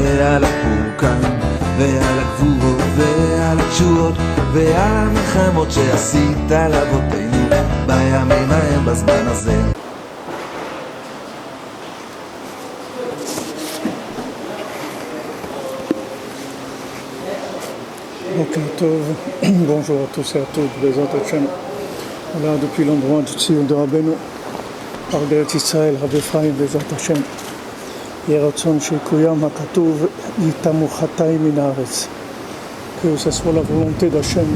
ועל הפורקן ועל הגבורות ועל התשועות ועל המלחמות שעשית לאבותינו בימים ההם בזמן הזה. Boker Tov, bonjour à tous et à toutes, Bezrat Hashem. Voilà, depuis l'endroit du Tzion de Rabbeinu, par d'Eretz Israël, Rabbi Ephraim, Bezrat Hashem. Yeratzon Shekuyam HaKatuv, Yitamu Chatay Min Haaretz. Que ce soit la volonté d'Hachem,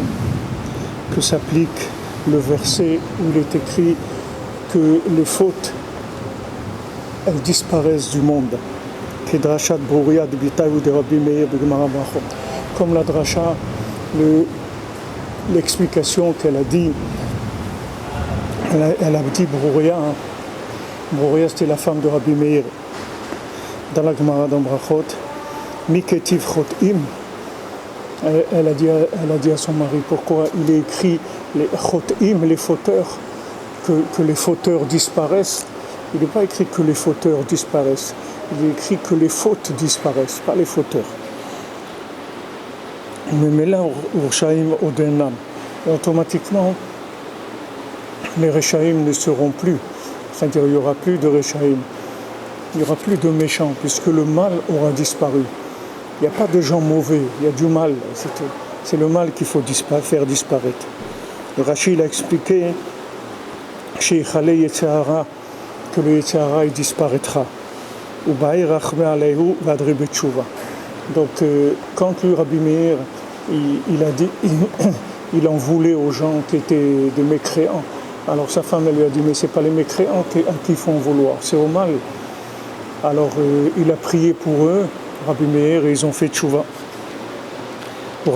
que s'applique le verset où il est écrit que les fautes, elles disparaissent du monde. Kedrashat Bruria de Bitaï de Rabbi Meir de Gemara Brachot. Comme la dracha, l'explication qu'elle a dit, elle a dit Bruria. Bruria, c'était la femme de Rabbi Meir. Dans la Gemara dans Brachot, Miketiv Chotim, elle a dit à son mari pourquoi il est écrit les Chotim, les fauteurs, que les fauteurs disparaissent. Il n'est pas écrit que les fauteurs disparaissent, il est écrit que les fautes disparaissent, pas les fauteurs. Mais là, Urshaim Odenam, et automatiquement, les Rechaim ne seront plus. C'est-à-dire, il n'y aura plus de Rechaim, il n'y aura plus de méchants, puisque le mal aura disparu. Il n'y a pas de gens mauvais, il y a du mal, c'est tout. C'est le mal qu'il faut faire disparaître. Et Rachid a expliqué chez Chale Yetzahara que le Yetzahara il disparaîtra. Ubaï Rachme Aleihu Vadri Betshuva. Donc, quand le Rabbi Meir il a dit, il en voulait aux gens qui étaient des mécréants. Alors sa femme elle lui a dit mais c'est pas les mécréants à qui il faut en vouloir, c'est au mal. Alors il a prié pour eux, Rabbi Meir, et ils ont fait tchouva. Et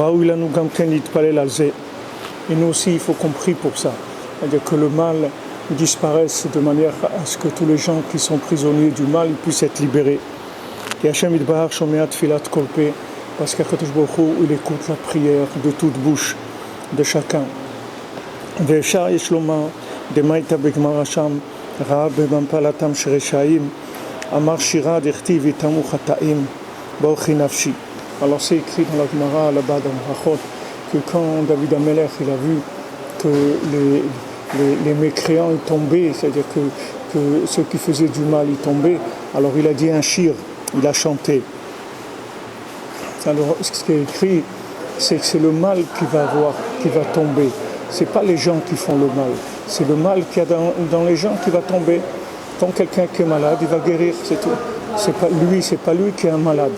nous aussi il faut qu'on prie pour ça, c'est-à-dire que le mal disparaisse de manière à ce que tous les gens qui sont prisonniers du mal puissent être libérés. Et Hashem Yitbarach Shomeat Tfilat Kolpe, parce qu'Akadosh Baruch Hu, il écoute la prière de toute bouche de chacun. Ve'efshar yesh lomar demaita begmar Hasham ra'a bebampalatam shereshaim amar shira d'echtiv itamu chataim ba'ochi nafshi. Alors c'est écrit dans la Gemara là-bas dans Brachot que quand David Amelech il a vu que les mécréants ils tombaient, c'est-à-dire que ceux qui faisaient du mal ils tombaient, alors il a dit un shir, il a chanté. Alors, ce qui est écrit, c'est que c'est le mal qui va tomber. C'est pas les gens qui font le mal. C'est le mal qu'il y a dans les gens qui va tomber. Quand quelqu'un qui est malade, il va guérir, c'est tout. C'est pas lui qui est un malade.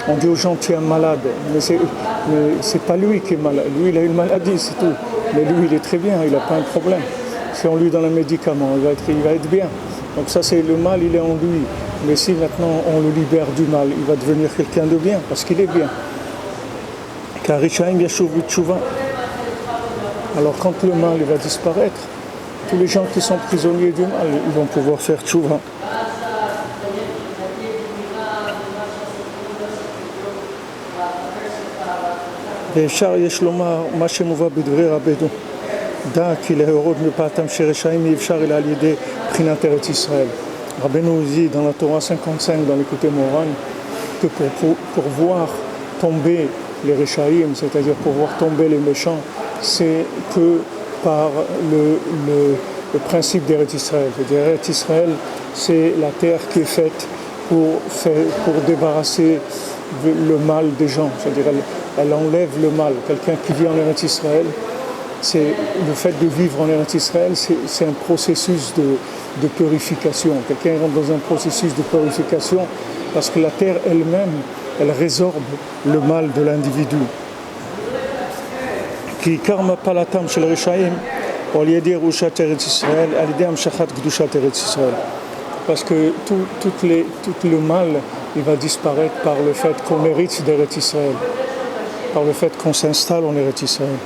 On dit aux gens tu es un malade, mais c'est pas lui qui est malade. Lui, il a une maladie, c'est tout. Mais lui, il est très bien, il n'a pas un problème. Si on lui donne un médicament, il va être bien. Donc ça, c'est le mal, il est en lui. Mais si maintenant on le libère du mal, il va devenir quelqu'un de bien, parce qu'il est bien. Car Rishaim Yashuv B'Tshuva. Alors quand le mal il va disparaître, tous les gens qui sont prisonniers du mal, ils vont pouvoir faire Tshuva. ואפשר יש לומר מה שמובא בדברי רבנו דע כי להורות מפאתם שרשעים אי אפשר אלא על ידי בחינת ארץ ישראל. Rabbeinu dit dans la Torah 55 dans l'écouté Moran que pour voir tomber les Rechaïm, c'est-à-dire pour voir tomber les méchants, c'est que par le principe d'Eretz Israël. Eretz Israël, c'est la terre qui est faite pour débarrasser le mal des gens, c'est-à-dire elle enlève le mal. Quelqu'un qui vit en Eretz Israël, c'est le fait de vivre en Eretz Israël, c'est un processus de purification. Quelqu'un rentre dans un processus de purification parce que la terre elle-même, elle résorbe le mal de l'individu. Ki karma palatam shel reshaim ou al-yedi rushat Eretz Israël, al-yedi amshachat kedushat Eretz Israël. Parce que tout le mal, il va disparaître par le fait qu'on hérite d'Eretz Israël, par le fait qu'on s'installe en Eretz Israël.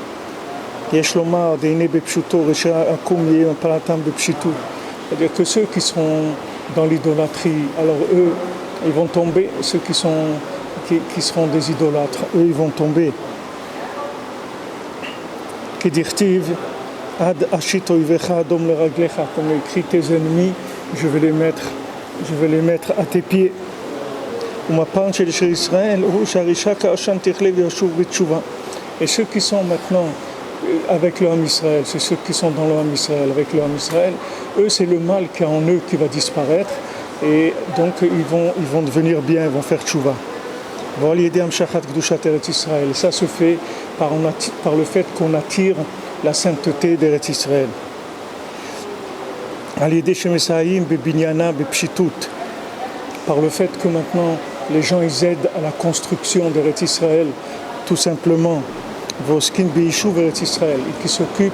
Yesh lomar deine bepshuto resha akum yem palatam bepshitu. C'est-à-dire que ceux qui sont dans l'idolâtrie, alors eux, ils vont tomber, ceux qui seront des idolâtres, eux, ils vont tomber. Kedirtiv, ad ashito ivecha adom le raglecha, comme écrit tes ennemis, je vais les mettre à tes pieds. ומפן של אישי ישראל הוא שהרישה כעשן תכלה וישוב בתשובה. Et ceux qui sont maintenant avec le Ham Israël, c'est ceux qui sont dans le Ham Israël, avec le Ham Israël, eux c'est le mal qui est en eux qui va disparaître et donc ils vont devenir bien, ils vont faire tchouva. Et ça se fait par le fait qu'on attire la sainteté d'Eretz Israël. Par le fait que maintenant les gens ils aident à la construction d'Eretz Israël, tout simplement, et qui s'occupent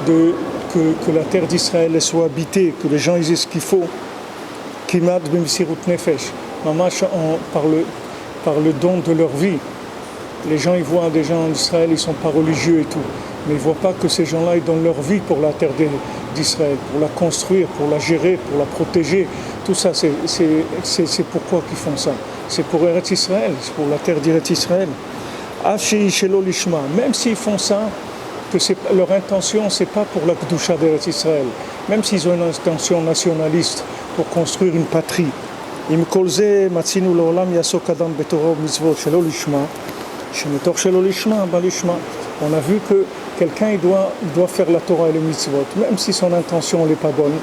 que la terre d'Israël soit habitée, que les gens ils aient ce qu'il faut, par le don de leur vie. Les gens ils voient des gens d'Israël, ils ne sont pas religieux et tout, mais ils ne voient pas que ces gens-là ils donnent leur vie pour la terre d'Israël, pour la construire, pour la gérer, pour la protéger. Tout ça, c'est pourquoi qu'ils font ça. C'est pour Eretz Israël, c'est pour la terre d'Eretz Israël. Même s'ils font ça, que leur intention, c'est pas pour la Kedusha d'Eretz Israël. Même s'ils ont une intention nationaliste pour construire une patrie. On a vu que quelqu'un il doit faire la Torah et le mitzvot, même si son intention n'est pas bonne.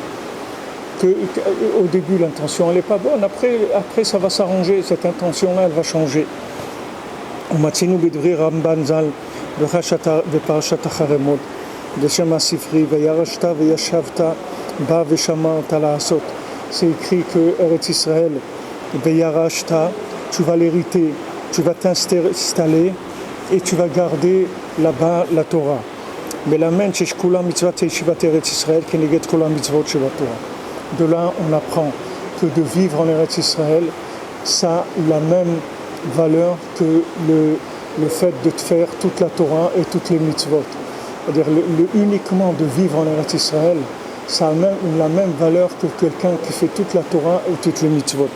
Au début l'intention elle n'est pas bonne, après ça va s'arranger, cette intention-là elle va changer. ומצאנו בדברי רמב"ן ז"ל בפרשת החרמות בשם הספרי וירשת וישבת בה ושמרת לעשות. C'est écrit que Eretz Israël וירשת, tu vas l'hériter, tu vas t'installer et tu vas garder là-bas la Torah. מלמד שכולה מצוות ישיבת ארץ ישראל כנגד כל המצוות של התורה. De là on apprend que de vivre en Eretz Israël ça a la même valeur que le fait de faire toute la Torah et toutes les mitzvot. C'est-à-dire uniquement de vivre en Eretz Israël, ça a la même valeur que quelqu'un qui fait toute la Torah et toutes les mitzvot.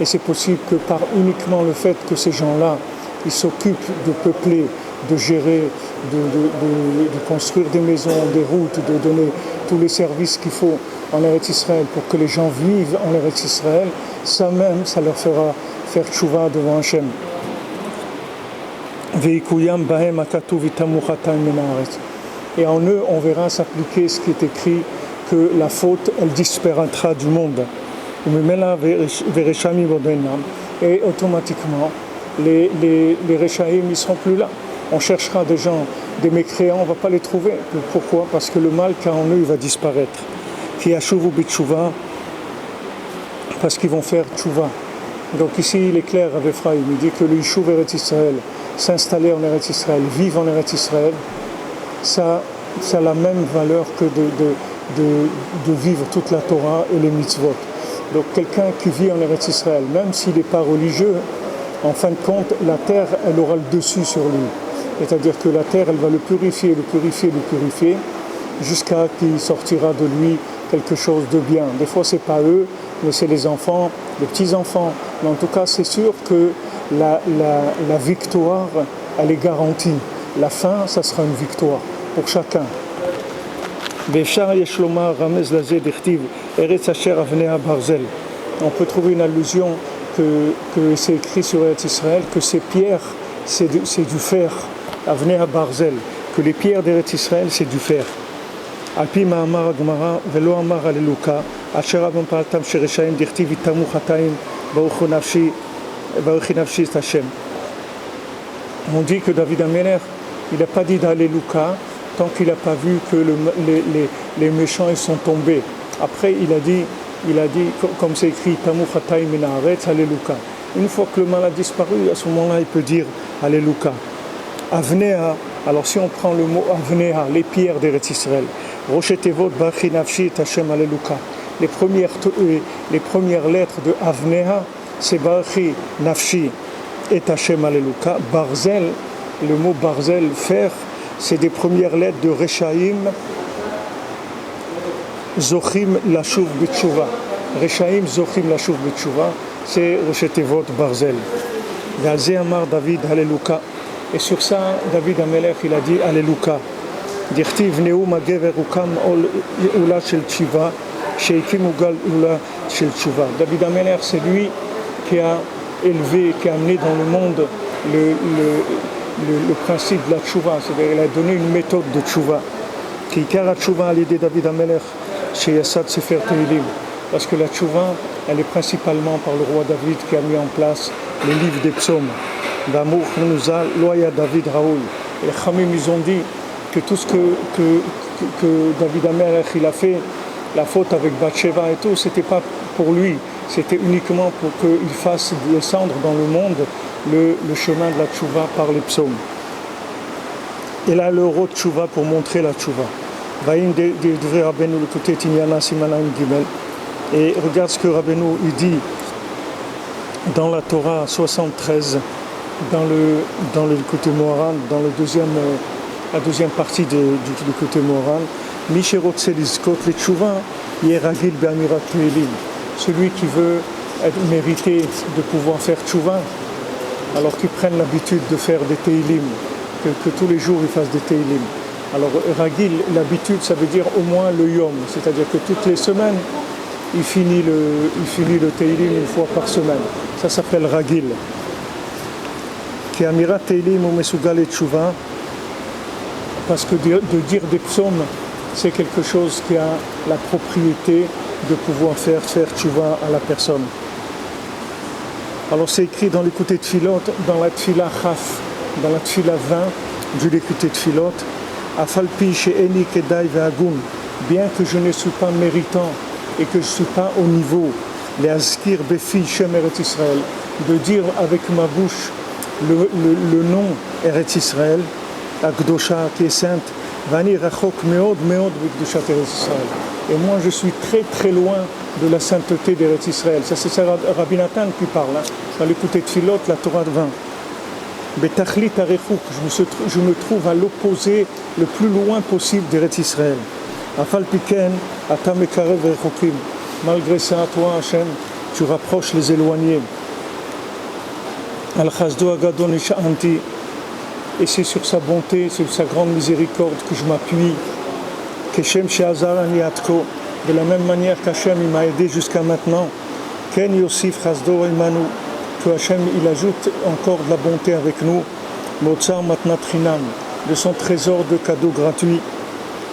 Et c'est possible que par uniquement le fait que ces gens-là, ils s'occupent de peupler, de gérer, de construire des maisons, des routes, de donner tous les services qu'il faut en Eretz Israël pour que les gens vivent en Eretz Israël, ça même, ça leur fera faire tchouva devant Hachem. Et en eux, on verra s'appliquer ce qui est écrit, que la faute, elle disparaîtra du monde. Et automatiquement, les Rechaïm, ils ne seront plus là. On cherchera des gens, des mécréants, on ne va pas les trouver. Pourquoi ? Parce que le mal qu'il y a en eux, il va disparaître. Parce qu'ils vont faire tchouva. Donc ici, il est clair avec Ephraïm, il dit que le Yishuv Eretz Israël, s'installer en Eretz Israël, vivre en Eretz Israël, ça a la même valeur que de vivre toute la Torah et les mitzvot. Donc quelqu'un qui vit en Eretz Israël, même s'il n'est pas religieux, en fin de compte, la terre, elle aura le dessus sur lui. C'est-à-dire que la terre, elle va le purifier, jusqu'à qu'il sortira de lui quelque chose de bien. Des fois, c'est pas eux, mais c'est les enfants, les petits-enfants. Mais en tout cas, c'est sûr que la victoire, elle est garantie. La fin, ça sera une victoire pour chacun. On peut trouver une allusion que c'est écrit sur Eretz Israël, que ces pierres, c'est du fer, Avnei Barzel, que les pierres d'Eretz Israël, c'est du fer. Alpi ma'amar Gemara velo amar Alleluka, asher avon paltam shereshaim dichtiv itamu chataim baruch nafshi et Hashem. On dit que David Améler, il n'a pas dit d'Alleluka tant qu'il n'a pas vu que les méchants ils sont tombés. Après, il a dit, comme c'est écrit, Tamu Chataim min haaretz, Alléluia. Une fois que le mal a disparu, à ce moment-là, il peut dire Alléluia. Avnea, alors si on prend le mot Avnea, les pierres d'Eretz Israël, Rosh Tevot, Bachi Nafshi et Hashem, Alléluia. Les premières lettres de Avnea, c'est Bachi Nafshi et Hashem, Alléluia. Barzel, le mot Barzel, fer, c'est des premières lettres de Rechaim, Zochim Lashuv B'Tshuva. Rechaim Zochim Lashuv B'Tshuva, c'est Rosh Tevot Barzel. Galzé Amar David, Alléluia. Et sur ça, David Amelech, il a dit Alléluia. דכתיב נאום הגבר הוקם עולה של תשובה, שהקים עולה של תשובה. David Ameller, c'est lui qui a élevé, qui a amené dans le monde le principe de la tchouva, c'est-à-dire il a donné une méthode de tchouva. Qui car la tchouva à l'idée David Ameller chez Yassad Sefer Tehilim, parce que la tchouva, elle est principalement par le roi David qui a mis en place le livre des psaumes. D'amour nous a loya David Raoul. Et les Khamim, ils ont dit que tout ce que David Ameller il a fait, la faute avec Bathsheba et tout, c'était pas pour lui, c'était uniquement pour qu'il fasse descendre dans le monde le chemin de la tchouva par les psaumes. Et là, l'euro de tchouva pour montrer la tchouva. Vaïm devrait Rabbeinu le côté Tinyana Simanaim Gimel. Et regarde ce que Rabbeinu il dit dans la Torah 73, dans le côté Moharan, dans la deuxième partie du côté Moharan. Misherot Selizkot le tchouva, Yeragil Be'amirat Tehilim. Celui qui veut mériter de pouvoir faire tchouva, alors qu'ils prennent l'habitude de faire des Tehilim, que tous les jours ils fassent des Tehilim. Alors Ragil, l'habitude, ça veut dire au moins le Yom, c'est-à-dire que toutes les semaines, il finit le Tehilim une fois par semaine. Ça s'appelle Ragil. Qui Amirat Tehilim ou Mesugal et Tchouva, parce que de dire des psaumes, c'est quelque chose qui a la propriété de pouvoir faire tchouva à la personne. Alors c'est écrit dans l'écouté de Tfilot, dans la Tfila Chaf, dans la Tfila 20 du l'écouté de Tfilot, Afalpi she'eni kedai ve'agun, bien que je ne suis pas méritant et que je ne suis pas au niveau, les Azkir Befi Shem Eretz Israël, de dire avec ma bouche le nom Eretz Israël, Akdosha qui est sainte, Vani Rachok Meod Meod B'Kdoshat Eretz Israël. Et moi je suis très très loin de la sainteté d'Eretz Israël. Ça c'est Rabbi Nathan qui parle, hein, dans l'écouté de Philot, la Torah de 20. Betachlit Arechuk, je me trouve à l'opposé le plus loin possible d'Eretz Israël. Afal Piken, Ata Mekarev Rechokim. Malgré ça, toi Hachem, tu rapproches les éloignés. Al Chazdo Agadon Isha'anti. Et c'est sur sa bonté, sur sa grande miséricorde que je m'appuie. Keshem She'azar Ani Atko, de la même manière qu'Hachem il m'a aidé jusqu'à maintenant. Ken Yosif Chazdo Imanu, que Hachem il ajoute encore de la bonté avec nous. Motsar Matnat Chinam, de son trésor de cadeaux gratuits.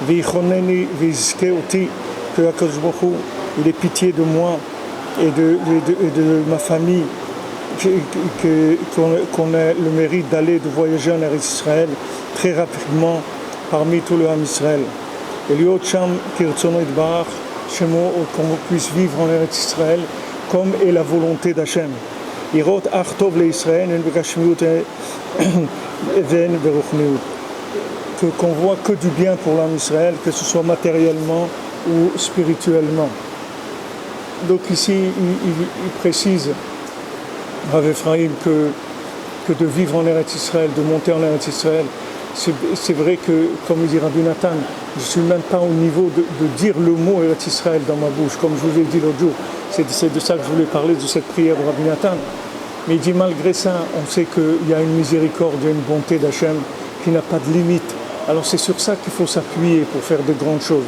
Veichoneni Veizke Oti, que HaKadosh Baruch Hu, il ait pitié de moi et de ma famille. Qu'on ait le mérite d'aller, de voyager en Eretz Israël très rapidement parmi tout le Ham Israël. Et liot sham kirtzono itbarach shemo, qu'on puisse vivre en Eretz Israël comme est la volonté d'Hachem. Irot ach tov le Israël en begashmiut even beruchniut. Qu'on voit que du bien pour l'Ham Israël, que ce soit matériellement ou spirituellement. Donc ici il précise Rav Ephraim que de vivre en Eretz Israël, de monter en Eretz Israël, c'est vrai que, comme dit Rabbi Nathan, je ne suis même pas au niveau de dire le mot Eretz Israël dans ma bouche, comme je vous l'ai dit l'autre jour. C'est de ça que je voulais parler, de cette prière au Rabbi Nathan. Mais il dit malgré ça, on sait qu'il y a une miséricorde, il y a une bonté d'Hachem qui n'a pas de limite. Alors c'est sur ça qu'il faut s'appuyer pour faire de grandes choses.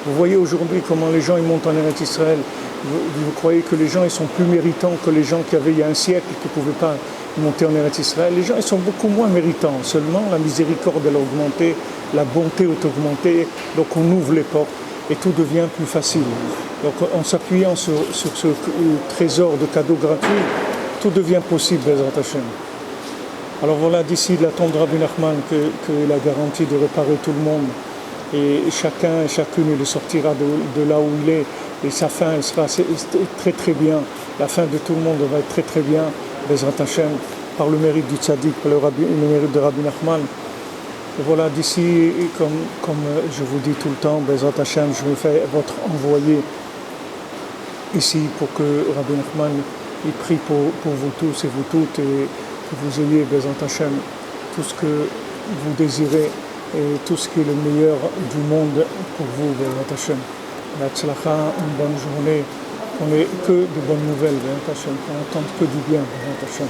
Vous voyez aujourd'hui comment les gens ils montent en Eretz Israël. Vous croyez que les gens ils sont plus méritants que les gens qui avaient il y a un siècle qui ne pouvaient pas monter en Eretz Israël. Les gens ils sont beaucoup moins méritants. Seulement la miséricorde elle a augmenté, la bonté est augmentée, donc on ouvre les portes et tout devient plus facile. Donc en s'appuyant sur ce trésor de cadeaux gratuits, tout devient possible, Bezrat Hashem. Alors voilà, d'ici la tombe de Rabbi Nachman qu'il a garanti de réparer tout le monde. Et chacun et chacune il sortira de là où il est. Et sa fin, elle sera très très bien. La fin de tout le monde va être très très bien, Bezrat Hashem, par le mérite du tzaddik, par le mérite de Rabbi Nachman. Et voilà, d'ici, comme je vous dis tout le temps, Bezrat Hashem, je me fais votre envoyé ici pour que Rabbi Nachman il prie pour vous tous et vous toutes et que vous ayez, Bezrat Hashem, tout ce que vous désirez et tout ce qui est le meilleur du monde pour vous, Bezrat Hashem. L'atzlacha, une bonne journée, qu'on n'ait que de bonnes nouvelles, Bezrat Hashem, qu'on n'entende que du bien, Bezrat Hashem.